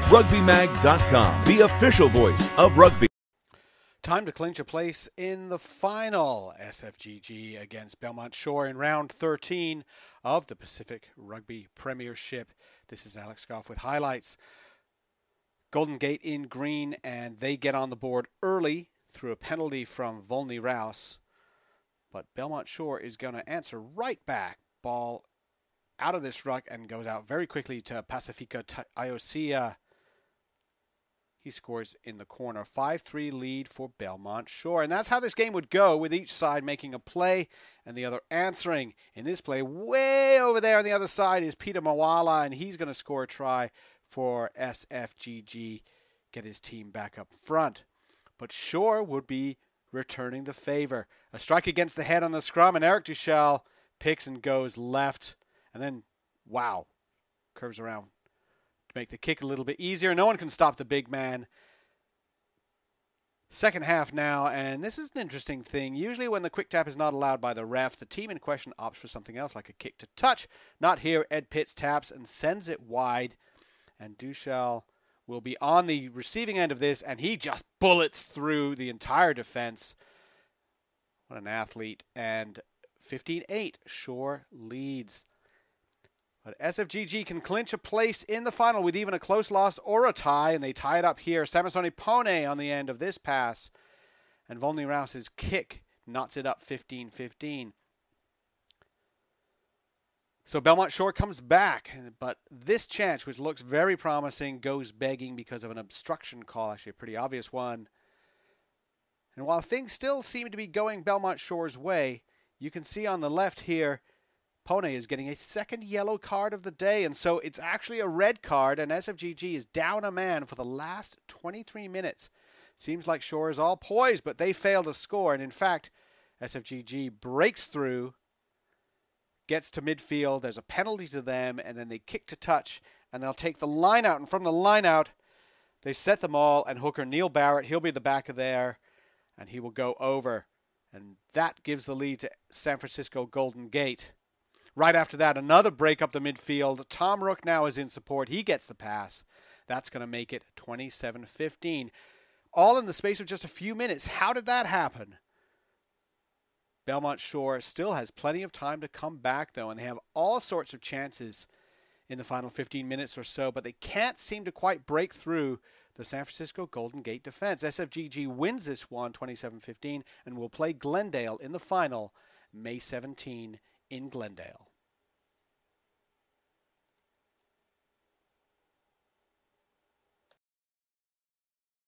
RugbyMag.com, the official voice of rugby. Time to clinch a place in the final. SFGG against Belmont Shore in round 13 of the Pacific Rugby Premiership. This is Alex Goff with highlights. Golden Gate in green, and they get on the board early through a penalty from Volney Rouse. But Belmont Shore is going to answer right back. Ball out of this ruck and goes out very quickly to Pacifica Iosia. He scores in the corner. 5-3 lead for Belmont Shore. And that's how this game would go, with each side making a play and the other answering. In this play, way over there on the other side is Peter Mawala, and he's going to score a try for SFGG, get his team back up front. But Shore would be returning the favor. A strike against the head on the scrum, and Eric Duchel picks and goes left. And then, wow, curves around to make the kick a little bit easier. No one can stop the big man. Second half now, and this is an interesting thing. Usually when the quick tap is not allowed by the ref, the team in question opts for something else, like a kick to touch. Not here. Ed Pitts taps and sends it wide. And Duchel will be on the receiving end of this, and he just bullets through the entire defense. What an athlete. And 15-8, Shore leads. But SFGG can clinch a place in the final with even a close loss or a tie, and they tie it up here. Samasoni Pone on the end of this pass, and Volney Rouse's kick knots it up 15-15. So Belmont Shore comes back, but this chance, which looks very promising, goes begging because of an obstruction call, actually a pretty obvious one. And while things still seem to be going Belmont Shore's way, you can see on the left here, Pone is getting a second yellow card of the day, and so it's actually a red card, and SFGG is down a man for the last 23 minutes. Seems like Shore is all poised, but they fail to score, and in fact, SFGG breaks through, gets to midfield, there's a penalty to them, and then they kick to touch, and they'll take the line out, and from the line out, they set them all, and hooker Neil Barrett, he'll be the back of there, and he will go over, and that gives the lead to San Francisco Golden Gate. Right after that, another break up the midfield. Tom Rook now is in support. He gets the pass. That's going to make it 27-15. All in the space of just a few minutes. How did that happen? Belmont Shore still has plenty of time to come back, though, and they have all sorts of chances in the final 15 minutes or so, but they can't seem to quite break through the San Francisco Golden Gate defense. SFGG wins this one 27-15 and will play Glendale in the final May 17 in Glendale.